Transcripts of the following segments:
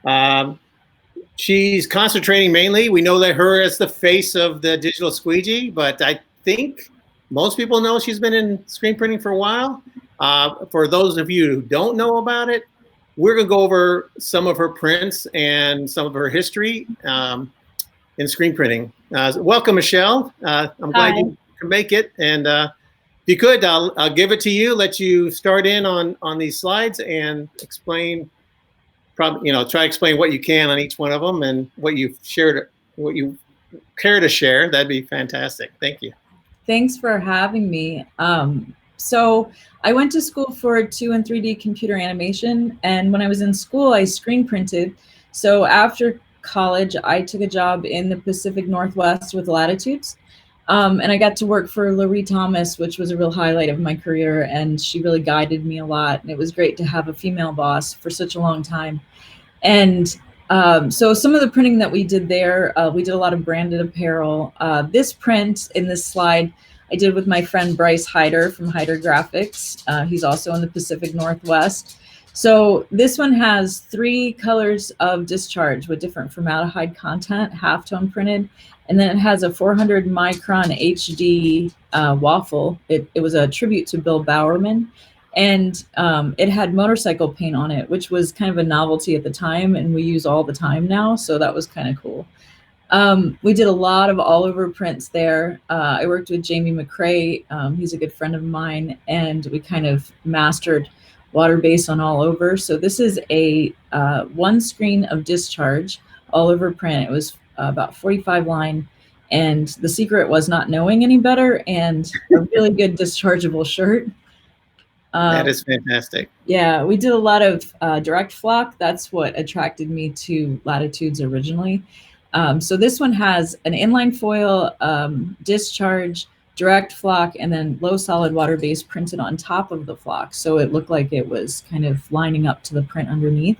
Um, she's concentrating mainly. We know that her as the face of the digital squeegee, but I think most people know she's been in screen printing for a while. For those of you who don't know about it, we're going to go over some of her prints and some of her history in screen printing. Welcome, Michelle. I'm glad you can make it. And if you could, I'll give it to you, let you start in on these slides and explain, probably, try to explain what you can on each one of them and what you've shared, what you care to share. That'd be fantastic. Thank you. Thanks for having me. So I went to school for 2 and 3D computer animation, and when I was in school, I screen printed. So after college, I took a job in the Pacific Northwest with Latitudes, and I got to work for Laurie Thomas, which was a real highlight of my career, and she really guided me a lot, and it was great to have a female boss for such a long time. And so some of the printing that we did there, we did a lot of branded apparel. This print in this slide I did with my friend Bryce Hyder from Hyder Graphics. He's also in the Pacific Northwest. So this one has 3 colors of discharge with different formaldehyde content, halftone printed. And then it has a 400 micron HD waffle. It was a tribute to Bill Bowerman. And it had motorcycle paint on it, which was kind of a novelty at the time, and we use all the time now. So that was kind of cool. We did a lot of all over prints there. I worked with Jamie McCrae. He's a good friend of mine, and we kind of mastered water base on all over. So this is a 1 screen of discharge all over print. It was about 45 line, and the secret was not knowing any better and a really good dischargeable shirt. That is fantastic. Yeah, we did a lot of direct flock. That's what attracted me to Latitudes originally. So this one has an inline foil, discharge, direct flock, and then low solid water base printed on top of the flock. So it looked like it was kind of lining up to the print underneath.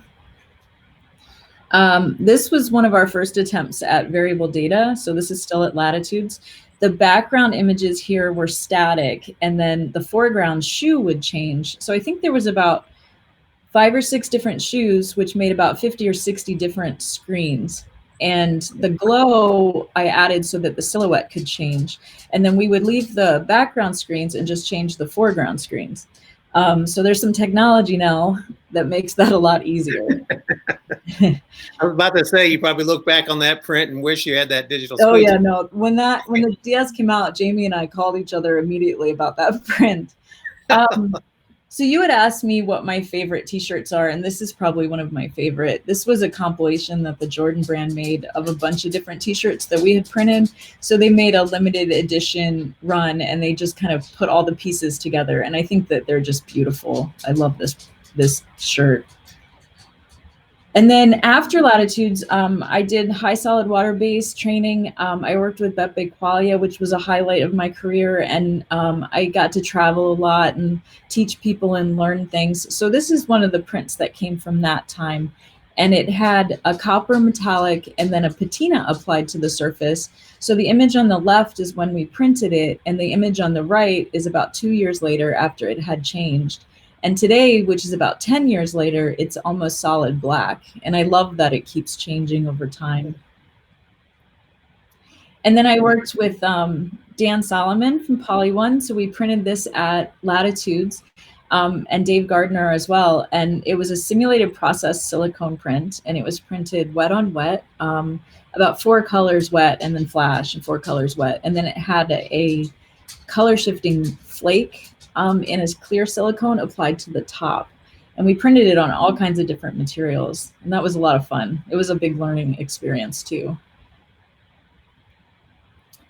This was one of our first attempts at variable data. So this is still at Latitudes. The background images here were static, and then the foreground shoe would change. So I think there was about 5 or 6 different shoes, which made about 50 or 60 different screens. And the glow I added so that the silhouette could change. And then we would leave the background screens and just change the foreground screens. So there's some technology now that makes that a lot easier. I was about to say, you probably look back on that print and wish you had that digital squeegee. Oh yeah, no. When the DS came out, Jamie and I called each other immediately about that print. So you had asked me what my favorite t-shirts are, and this is probably one of my favorite. This was a compilation that the Jordan brand made of a bunch of different t-shirts that we had printed. So they made a limited edition run, and they just kind of put all the pieces together. And I think that they're just beautiful. I love this shirt. And then after Latitudes, I did high solid water base training. I worked with Beppe Quaglia, which was a highlight of my career. And I got to travel a lot and teach people and learn things. So this is one of the prints that came from that time. And it had a copper metallic and then a patina applied to the surface. So the image on the left is when we printed it, and the image on the right is about 2 years later after it had changed. And today, which is about 10 years later, it's almost solid black. And I love that it keeps changing over time. And then I worked with Dan Solomon from Poly One. So we printed this at Latitudes, and Dave Gardner as well. And it was a simulated process silicone print, and it was printed wet on wet, about 4 colors wet and then flash, and 4 colors wet. And then it had a color shifting flake in a clear silicone applied to the top. And we printed it on all kinds of different materials. And that was a lot of fun. It was a big learning experience too.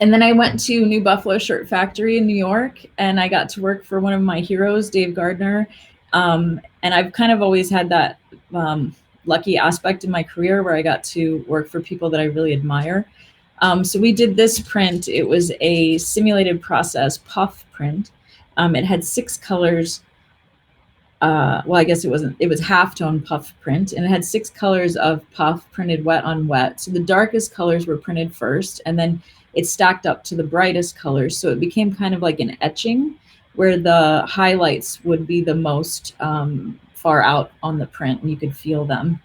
And then I went to New Buffalo Shirt Factory in New York, and I got to work for one of my heroes, Dave Gardner. And I've kind of always had that lucky aspect in my career where I got to work for people that I really admire. So we did this print. It was a simulated process puff print. It had 6 colors. Well, I guess it was halftone puff print, and it had 6 colors of puff printed wet on wet. So the darkest colors were printed first, and then it stacked up to the brightest colors. So it became kind of like an etching where the highlights would be the most far out on the print, and you could feel them.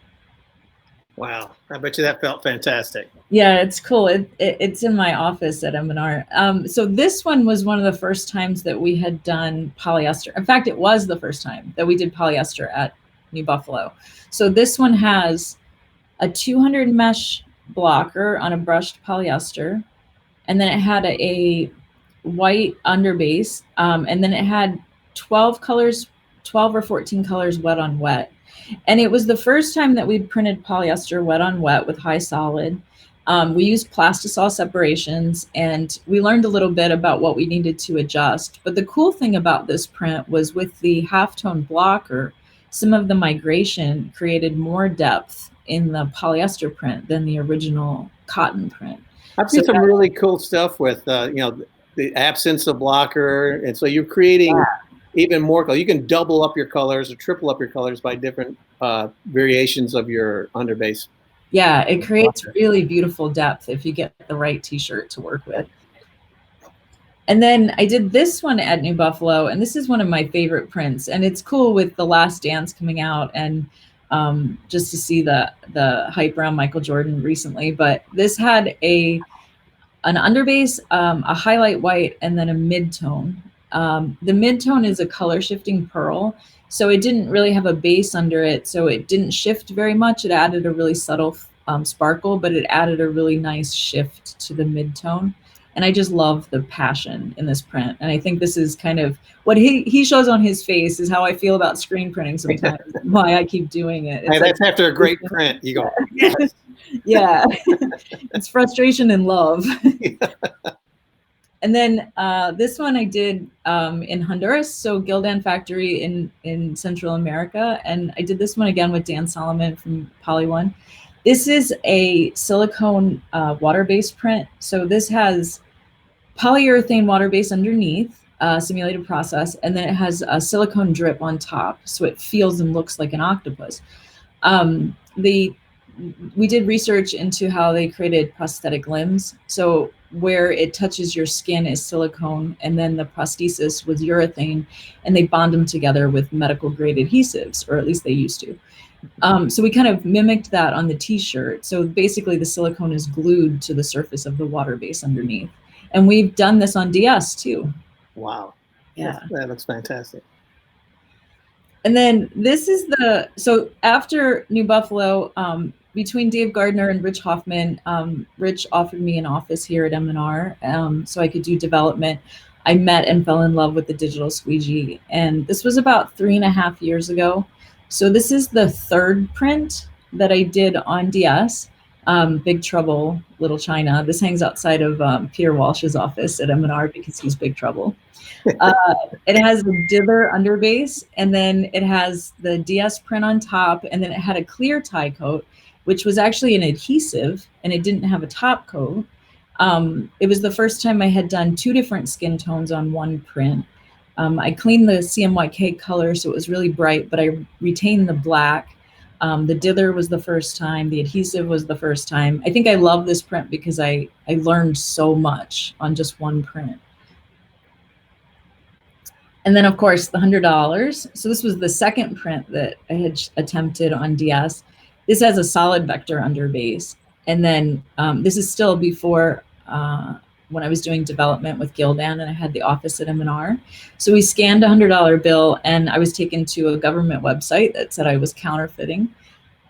Wow. I bet you that felt fantastic. Yeah, it's cool. It's in my office at M&R. So this one was one of the first times that we had done polyester. In fact, it was the first time that we did polyester at New Buffalo. So this one has a 200 mesh blocker on a brushed polyester, and then it had a white underbase, and then it had 12 colors, 12 or 14 colors wet on wet. And it was the first time that we'd printed polyester wet on wet with high solid. We used plastisol separations, and we learned a little bit about what we needed to adjust. But the cool thing about this print was with the halftone blocker, some of the migration created more depth in the polyester print than the original cotton print. I've seen some really cool stuff with, the absence of blocker. And so you're creating even more color. You can double up your colors or triple up your colors by different variations of your underbase. Yeah, it creates really beautiful depth if you get the right t-shirt to work with. And then I did this one at New Buffalo, and this is one of my favorite prints. And it's cool with The Last Dance coming out, and just to see the hype around Michael Jordan recently. But this had an underbase, a highlight white, and then a mid-tone. The mid-tone is a color shifting pearl, so it didn't really have a base under it, so it didn't shift very much. It added a really subtle sparkle, but it added a really nice shift to the mid-tone. And I just love the passion in this print. And I think this is kind of what he shows on his face is how I feel about screen printing sometimes, why I keep doing it. Hey, that's after a great print. You go, yes. Yeah, it's frustration and love. And then this one I did in Honduras, so Gildan factory in Central America. And I did this one again with Dan Solomon from Poly One. This is a silicone water-based print. So this has polyurethane water base underneath, simulated process, and then it has a silicone drip on top, so it feels and looks like an octopus. We did research into how they created prosthetic limbs. So where it touches your skin is silicone, and then the prosthesis was urethane, and they bond them together with medical grade adhesives, or at least they used to. So we kind of mimicked that on the t-shirt. So basically the silicone is glued to the surface of the water base underneath. And we've done this on DS too. Wow. Yeah. That looks fantastic. And then this is so after New Buffalo, between Dave Gardner and Rich Hoffman, Rich offered me an office here at M&R so I could do development. I met and fell in love with the digital squeegee. And this was about 3.5 years ago. So this is the third print that I did on DS, Big Trouble, Little China. This hangs outside of Peter Walsh's office at M&R because he's Big Trouble. It has a dither underbase, and then it has the DS print on top, and then it had a clear tie coat, which was actually an adhesive, and it didn't have a top coat. It was the first time I had done 2 different skin tones on one print. I cleaned the CMYK color, so it was really bright, but I retained the black. The dither was the first time. The adhesive was the first time. I think I love this print because I learned so much on just one print. And then, of course, the $100. So this was the second print that I had attempted on DS. This has a solid vector underbase. And then this is still before when I was doing development with Gildan, and I had the office at M&R. So we scanned a $100 bill, and I was taken to a government website that said I was counterfeiting.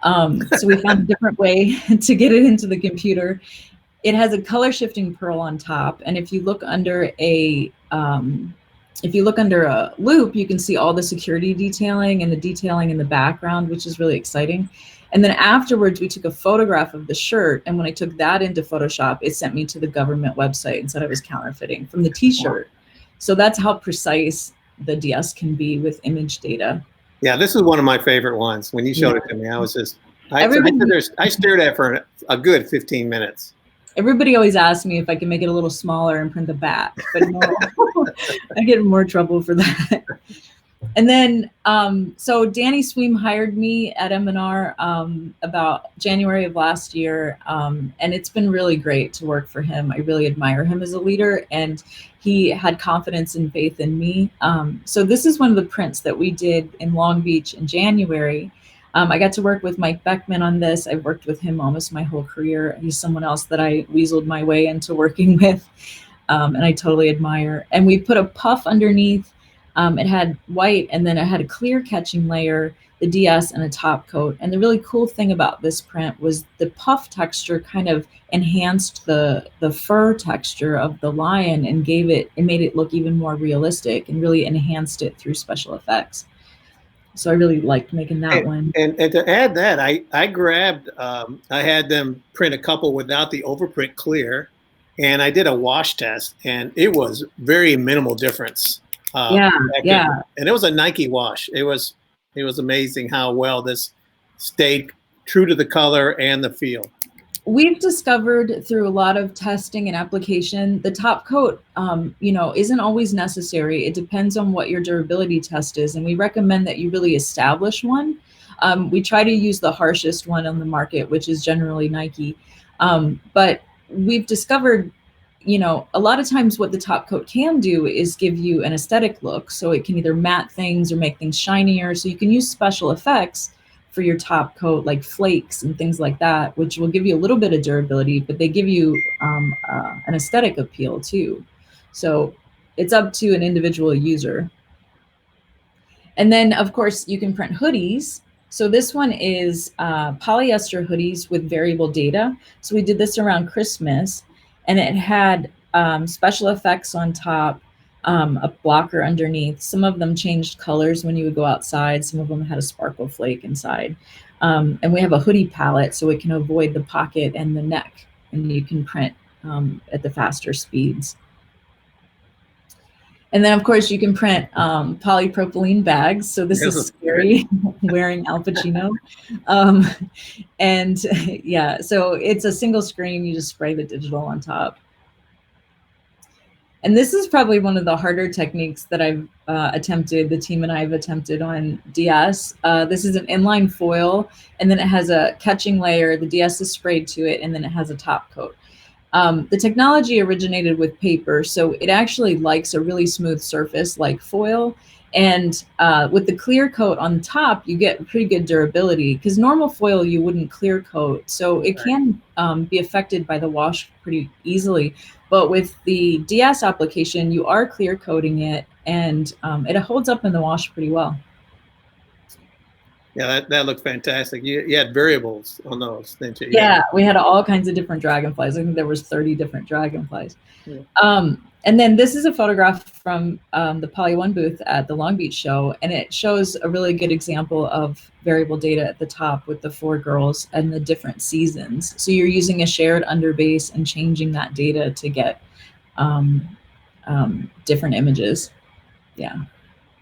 So we found a different way to get it into the computer. It has a color shifting pearl on top, and if you look under a loop, you can see all the security detailing and the detailing in the background, which is really exciting. And then afterwards, we took a photograph of the shirt, and when I took that into Photoshop, it sent me to the government website and said I was counterfeiting from the t-shirt. So that's how precise the DS can be with image data. Yeah, this is one of my favorite ones. When you showed it to me, I was just, I stared at it for a good 15 minutes. Everybody always asks me if I can make it a little smaller and print the back, but no, I get in more trouble for that. And then, so Danny Sweem hired me at M&R about January of last year, and it's been really great to work for him. I really admire him as a leader, and he had confidence and faith in me. So this is one of the prints that we did in Long Beach in January. I got to work with Mike Beckman on this. I've worked with him almost my whole career. He's someone else that I weaseled my way into working with, and I totally admire. And we put a puff underneath. It had white, and then it had a clear catching layer, the DS, and a top coat. And the really cool thing about this print was the puff texture kind of enhanced the fur texture of the lion and made it look even more realistic and really enhanced it through special effects. So I really liked making that one. And to add that, I grabbed, I had them print a couple without the overprint clear, and I did a wash test, and it was very minimal difference. Yeah. And it was a Nike wash. It was amazing how well this stayed true to the color and the feel. We've discovered through a lot of testing and application, the top coat, isn't always necessary. It depends on what your durability test is, and we recommend that you really establish one. We try to use the harshest one on the market, which is generally Nike. But we've discovered, a lot of times what the top coat can do is give you an aesthetic look. So it can either matte things or make things shinier. So you can use special effects for your top coat, like flakes and things like that, which will give you a little bit of durability, but they give you an aesthetic appeal too. So it's up to an individual user. And then of course you can print hoodies. So this one is polyester hoodies with variable data. So we did this around Christmas, and it had special effects on top, a blocker underneath. Some of them changed colors when you would go outside. Some of them had a sparkle flake inside. And we have a hoodie palette, so it can avoid the pocket and the neck, and you can print at the faster speeds. And then of course you can print polypropylene bags. So this is scary, wearing Al Pacino. And yeah, so it's a single screen, you just spray the digital on top. And this is probably one of the harder techniques that I've attempted, the team and I have attempted on DS. This is an inline foil, and then it has a catching layer. The DS is sprayed to it, and then it has a top coat. The technology originated with paper, so it actually likes a really smooth surface like foil. And with the clear coat on top, you get pretty good durability, because normal foil you wouldn't clear coat. So it can be affected by the wash pretty easily. But with the DS application, you are clear coating it, and it holds up in the wash pretty well. Yeah, that looked fantastic. You had variables on those, didn't you? Yeah, we had all kinds of different dragonflies. I think there was 30 different dragonflies. Yeah. And then this is a photograph from the Poly One booth at the Long Beach show, and it shows a really good example of variable data at the top with the 4 girls and the different seasons. So you're using a shared underbase and changing that data to get different images. Yeah.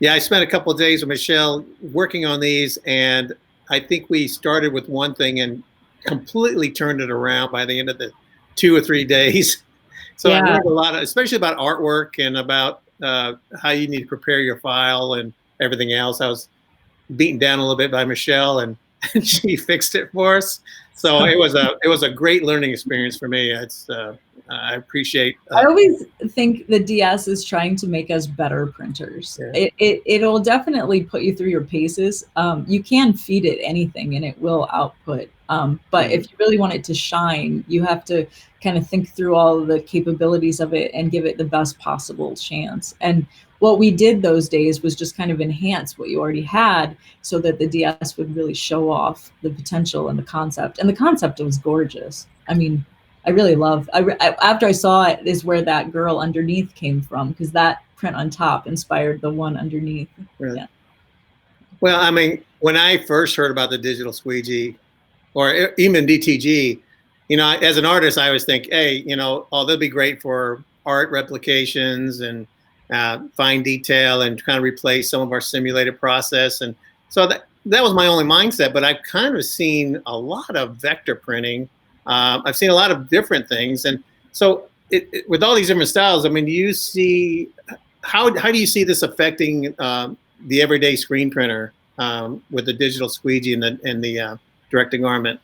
Yeah, I spent a couple of days with Michelle working on these, and I think we started with one thing and completely turned it around by the end of the 2 or 3 days. So yeah. I learned a lot, especially about artwork and about how you need to prepare your file and everything else. I was beaten down a little bit by Michelle, and she fixed it for us. So it was a great learning experience for me. It's I appreciate. I always think the DS is trying to make us better printers. Yeah. It'll definitely put you through your paces. You can feed it anything and it will output. But if you really want it to shine, you have to kind of think through all of the capabilities of it and give it the best possible chance. And what we did those days was just kind of enhance what you already had so that the DS would really show off the potential and the concept. And the concept was gorgeous. I mean, I really love, after I saw it is where that girl underneath came from, because that print on top inspired the one underneath. Really? Yeah. Well, I mean, when I first heard about the digital squeegee or even DTG, you know, as an artist, I always think, hey, you know, oh, they'll be great for art replications and fine detail and kind of replace some of our simulated process. And so that was my only mindset, but I've kind of seen a lot of vector printing. I've seen a lot of different things. And so with all these different styles, I mean, do you see, how do you see this affecting the everyday screen printer with the digital squeegee and the direct-to-garment?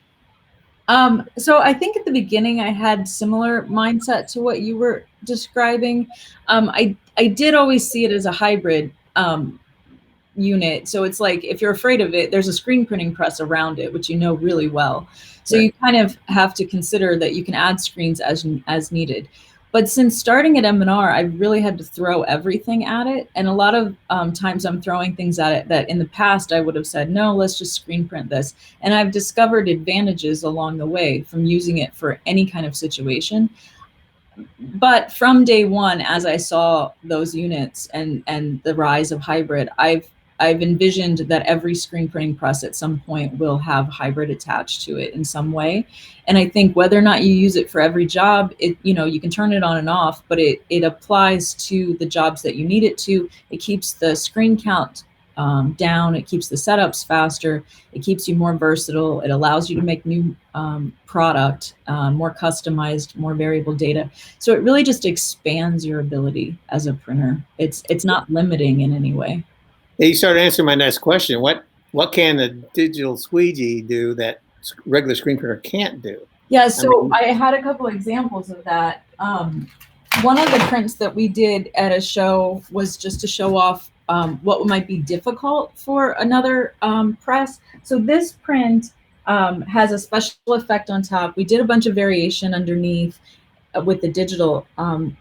So I think at the beginning I had similar mindset to what you were describing. I did always see it as a hybrid. unit. So it's like, if you're afraid of it, there's a screen printing press around it, which you know really well. So Right. you kind of have to consider that you can add screens as needed. But since starting at M&R, I really had to throw everything at it. And a lot of times I'm throwing things at it that in the past I would have said, no, let's just screen print this. And I've discovered advantages along the way from using it for any kind of situation. But from day one, as I saw those units and the rise of hybrid, I've envisioned that every screen printing press at some point will have hybrid attached to it in some way. And I think whether or not you use it for every job, you can turn it on and off, but it applies to the jobs that you need it to. It keeps the screen count down. It keeps the setups faster. It keeps you more versatile. It allows you to make new product, more customized, more variable data. So it really just expands your ability as a printer. It's not limiting in any way. Hey, you started answering my next question. What can a digital squeegee do that regular screen printer can't do? Yeah, so I had a couple examples of that. One of the prints that we did at a show was just to show off what might be difficult for another press. So this print has a special effect on top. We did a bunch of variation underneath with the digital,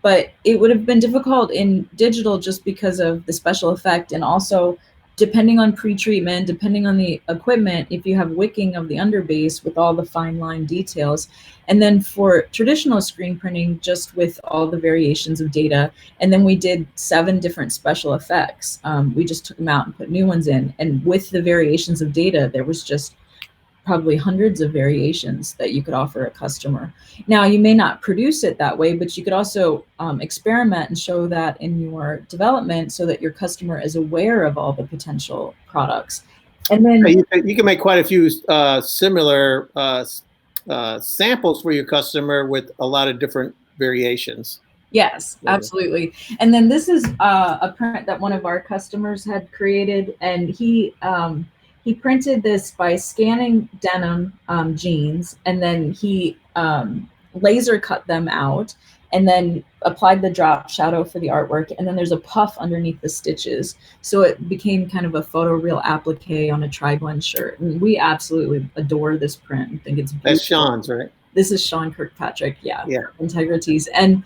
but it would have been difficult in digital just because of the special effect, and also depending on pre-treatment, depending on the equipment, if you have wicking of the underbase with all the fine line details. And then for traditional screen printing, just with all the variations of data. And then we did 7 different special effects. We just took them out and put new ones in. And with the variations of data, there was just probably hundreds of variations that you could offer a customer. Now, you may not produce it that way, but you could also experiment and show that in your development so that your customer is aware of all the potential products. And then you can make quite a few similar samples for your customer with a lot of different variations. Yes, absolutely. And then this is a print that one of our customers had created, and he printed this by scanning denim jeans, and then he laser cut them out and then applied the drop shadow for the artwork. And then there's a puff underneath the stitches. So it became kind of a photoreal applique on a tri-blend shirt. And we absolutely adore this print. I think it's beautiful. That's Sean's, right? This is Sean Kirkpatrick, yeah. Integrities. And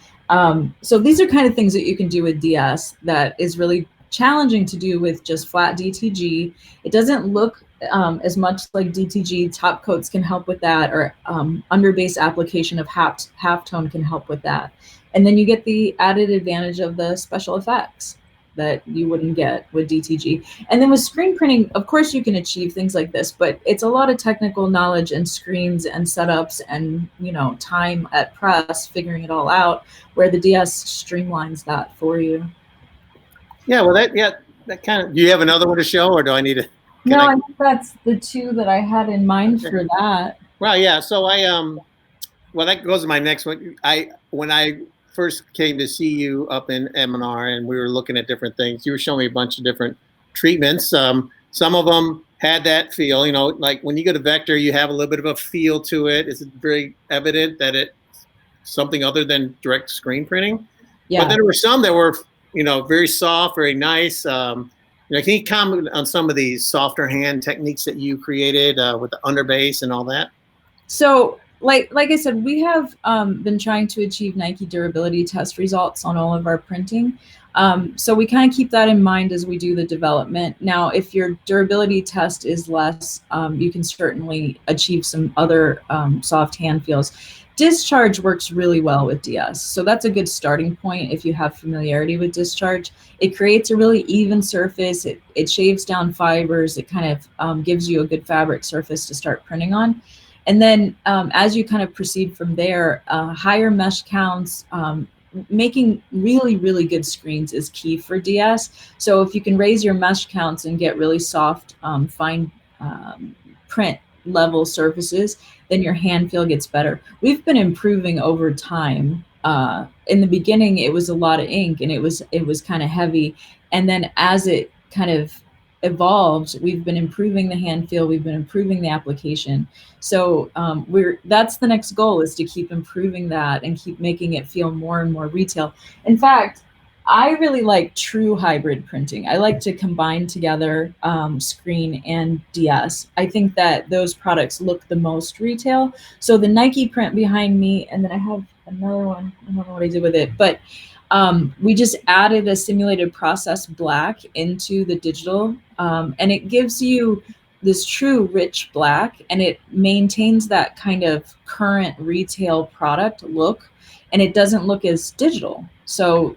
so these are kind of things that you can do with DS that is really challenging to do with just flat DTG. It doesn't look as much like DTG. Top coats can help with that, or underbase application of halftone can help with that. And then you get the added advantage of the special effects that you wouldn't get with DTG. And then with screen printing, of course you can achieve things like this, but it's a lot of technical knowledge and screens and setups and, time at press, figuring it all out, where the DS streamlines that for you. Yeah, well, that kind of. Do you have another one to show, or do I need to? No, I think that's the 2 that I had in mind for that. Well, yeah. So well, that goes to my next one. When I first came to see you up in M&R and we were looking at different things, you were showing me a bunch of different treatments. Some of them had that feel, like when you go to Vector, you have a little bit of a feel to it. It's very evident that it's something other than direct screen printing. Yeah. But then there were some that were, very soft, very nice. Can you comment on some of these softer hand techniques that you created with the underbase and all that? So, like I said, we have been trying to achieve Nike durability test results on all of our printing. So we kind of keep that in mind as we do the development. Now, if your durability test is less, you can certainly achieve some other soft hand feels. Discharge works really well with DS. So that's a good starting point if you have familiarity with discharge. It creates a really even surface. It shaves down fibers. It kind of gives you a good fabric surface to start printing on. And then as you kind of proceed from there, higher mesh counts, making really, really good screens is key for DS. So if you can raise your mesh counts and get really soft, fine print level surfaces, then your hand feel gets better. We've been improving over time. In the beginning, it was a lot of ink and it was kind of heavy. And then as it kind of evolved, we've been improving the hand feel, we've been improving the application. So that's the next goal, is to keep improving that and keep making it feel more and more retail. In fact, I really like true hybrid printing. I like to combine together screen and DS. I think that those products look the most retail. So the Nike print behind me, and then I have another one. I don't know what I did with it, but we just added a simulated process black into the digital, and it gives you this true rich black, and it maintains that kind of current retail product look, and it doesn't look as digital. So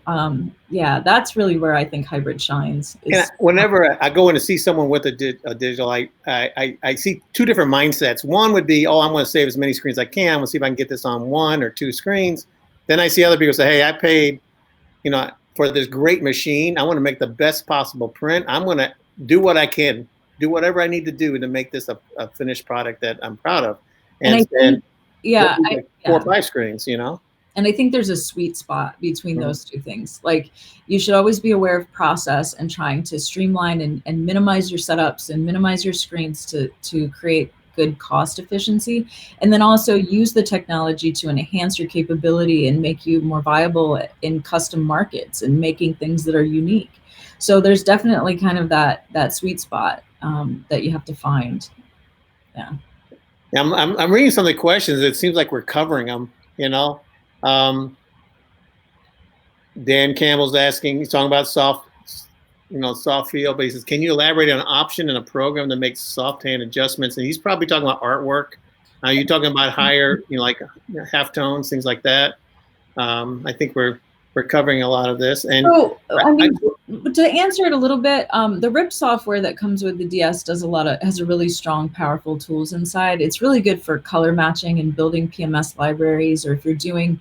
yeah, that's really where I think hybrid shines. Whenever I go in to see someone with a digital, I see two different mindsets. One would be, oh, I'm going to save as many screens as I can. I'm going to see if I can get this on 1 or 2 screens. Then I see other people say, hey, I paid, for this great machine. I want to make the best possible print. I'm going to do what I can, do whatever I need to do to make this a finished product that I'm proud of. And I think, yeah, 4 or 5 screens, And I think there's a sweet spot between those two things. Like, you should always be aware of process and trying to streamline and minimize your setups and minimize your screens to create good cost efficiency. And then also use the technology to enhance your capability and make you more viable in custom markets and making things that are unique. So there's definitely kind of that sweet spot that you have to find. Yeah. I'm reading some of the questions. It seems like we're covering them, Dan Campbell's asking, he's talking about soft feel, but he says, can you elaborate on an option in a program that makes soft hand adjustments? And he's probably talking about artwork. You're talking about higher, like halftones, things like that. I think we're covering a lot of this. And so, I mean, to answer it a little bit, the RIP software that comes with the DS has a really strong, powerful tools inside. It's really good for color matching and building PMS libraries, or if you're doing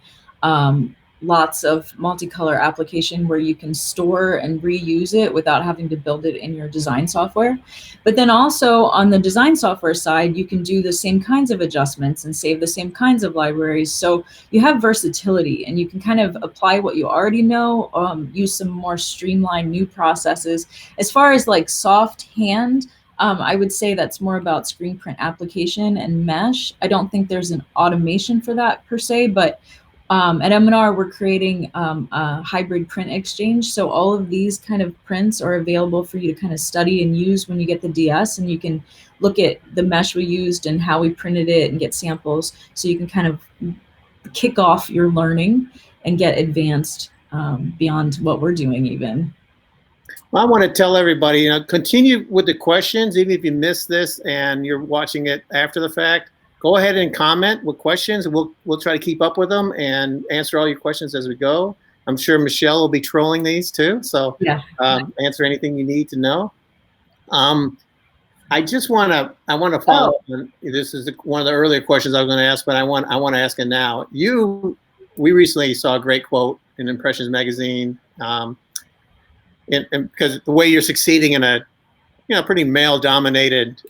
lots of multicolor application where you can store and reuse it without having to build it in your design software. But then also on the design software side, you can do the same kinds of adjustments and save the same kinds of libraries. So you have versatility, and you can kind of apply what you already know, use some more streamlined new processes. As far as like soft hand, I would say that's more about screen print application and mesh. I don't think there's an automation for that per se, but at M&R, we're creating a hybrid print exchange. So all of these kind of prints are available for you to kind of study and use when you get the DS, and you can look at the mesh we used and how we printed it and get samples. So you can kind of kick off your learning and get advanced beyond what we're doing even. Well, I want to tell everybody, continue with the questions, even if you missed this and you're watching it after the fact. Go ahead and comment with questions. We'll try to keep up with them and answer all your questions as we go. I'm sure Michelle will be trolling these too, so yeah. Answer anything you need to know. I want to follow up on, this is one of the earlier questions I was going to ask, but I want to ask it now. We recently saw a great quote in Impressions magazine, because the way you're succeeding in a pretty male-dominated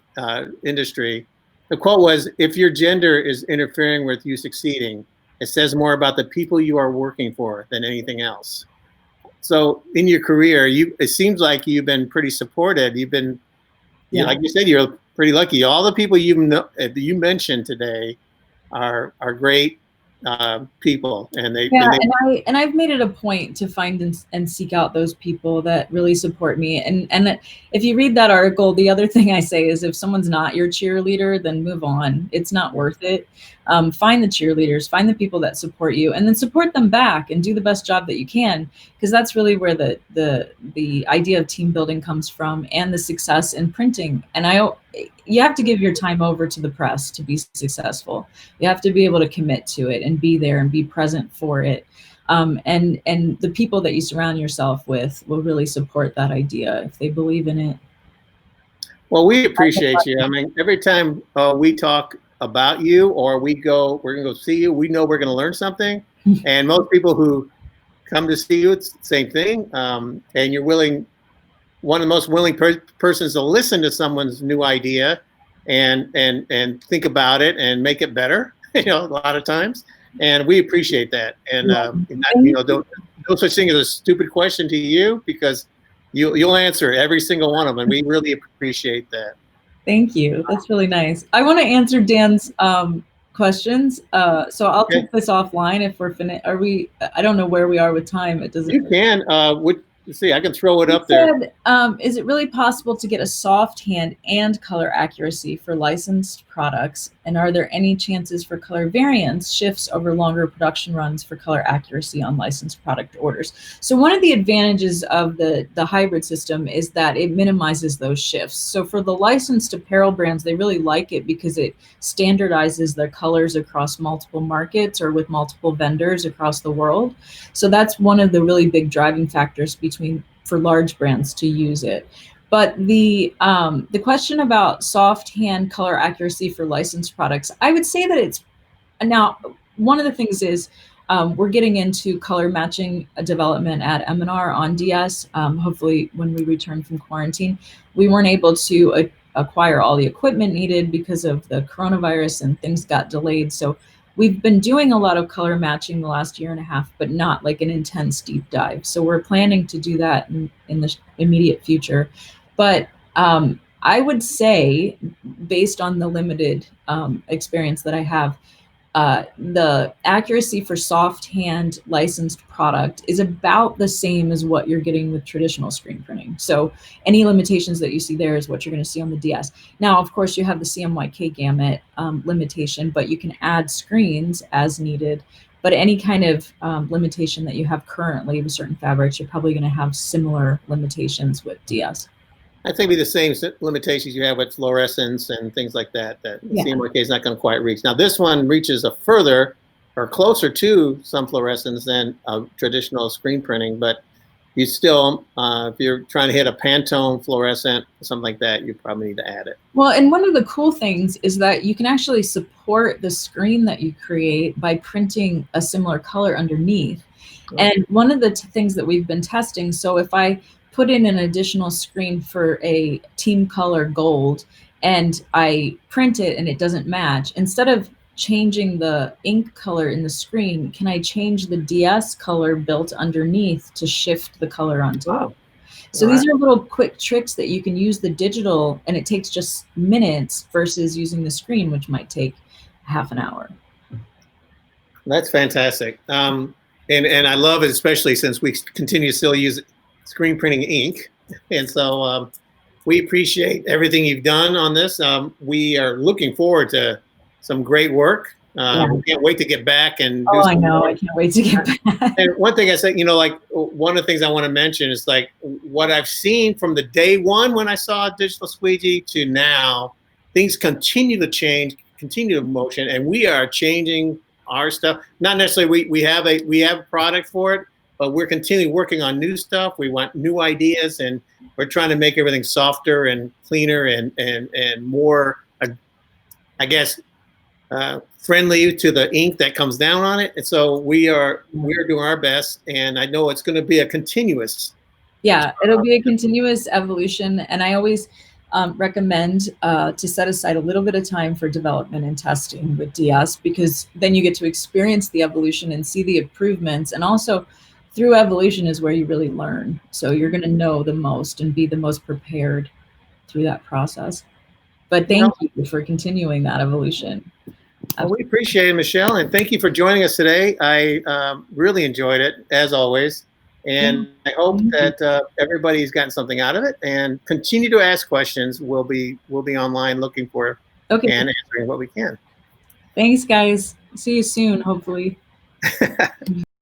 industry. The quote was, if your gender is interfering with you succeeding, it says more about the people you are working for than anything else. So in your career, it seems like you've been pretty supported. You've been, like you said, you're pretty lucky. All the people you mentioned today are great people, and I've made it a point to find and seek out those people that really support me. And if you read that article, the other thing I say is, if someone's not your cheerleader, then move on. It's not worth it. Find the cheerleaders, find the people that support you, and then support them back and do the best job that you can, because that's really where the idea of team building comes from, and the success in printing. And you have to give your time over to the press to be successful. You have to be able to commit to it and be there and be present for it. And the people that you surround yourself with will really support that idea if they believe in it. Well, we appreciate you. I mean, every time we talk about you, or we're going to go see you, we know we're going to learn something. And most people who come to see you, it's the same thing. And you're one of the most willing persons to listen to someone's new idea and think about it and make it better, a lot of times. And we appreciate that. And no such thing as a stupid question to you, because you'll answer every single one of them. We really appreciate that. Thank you. That's really nice. I want to answer Dan's questions. So I'll Okay. take this offline if we're finished. Are we? I don't know where we are with time. It doesn't. You can. Let's see. I can throw it You up there. said, is it really possible to get a soft hand and color accuracy for licensed products? And are there any chances for color variance shifts over longer production runs for color accuracy on licensed product orders? So one of the advantages of the hybrid system is that it minimizes those shifts. So for the licensed apparel brands, they really like it because it standardizes their colors across multiple markets or with multiple vendors across the world. So that's one of the really big driving factors for large brands to use it. But the question about soft hand color accuracy for licensed products, I would say that it's now one of the things is we're getting into color matching development at M&R on DS. Hopefully, when we return from quarantine, we weren't able to acquire all the equipment needed because of the coronavirus and things got delayed. So we've been doing a lot of color matching the last year and a half, but not like an intense deep dive. So we're planning to do that in the immediate future. But I would say, based on the limited experience that I have, the accuracy for soft hand licensed product is about the same as what you're getting with traditional screen printing. So any limitations that you see there is what you're going to see on the DS. Now, of course, you have the CMYK gamut limitation, but you can add screens as needed. But any kind of limitation that you have currently with certain fabrics, you're probably going to have similar limitations with DS. I think it'd be the same limitations you have with fluorescence and things like that, that Yeah. CMYK is not going to quite reach. Now, this one reaches a further or closer to some fluorescence than traditional screen printing, but you still, if you're trying to hit a Pantone fluorescent, something like that, you probably need to add it. Well, and one of the cool things is that you can actually support the screen that you create by printing a similar color underneath. And one of the things that we've been testing, so if I put in an additional screen for a team color gold and I print it and it doesn't match, instead of changing the ink color in the screen, can I change the DS color built underneath to shift the color on top? So these are little quick tricks that you can use the digital, and it takes just minutes versus using the screen, which might take half an hour. That's fantastic. And I love it, especially since we continue to still use screen printing ink. And so we appreciate everything you've done on this. We are looking forward to some great work. We can't wait to get back and do I know. I can't wait to get back. And one thing I said, like one of the things I want to mention is like what I've seen from the day one when I saw Digital Squeegee to now, things continue to change, continue to motion, and we are changing our stuff. Not necessarily we have a product for it, but we're continually working on new stuff. We want new ideas, and we're trying to make everything softer and cleaner and more, I guess, friendly to the ink that comes down on it. And so we're doing our best, and I know it's going to be a continuous. Yeah, it'll be a continuous evolution, and I always recommend to set aside a little bit of time for development and testing with DS, because then you get to experience the evolution and see the improvements. And also through evolution is where you really learn. So you're going to know the most and be the most prepared through that process. But thank you for continuing that evolution. Well, we appreciate it, Michelle, and thank you for joining us today. I really enjoyed it, as always. And I hope that everybody's gotten something out of it, and continue to ask questions. We'll be online looking for and answering what we can. Thanks, guys. See you soon, hopefully.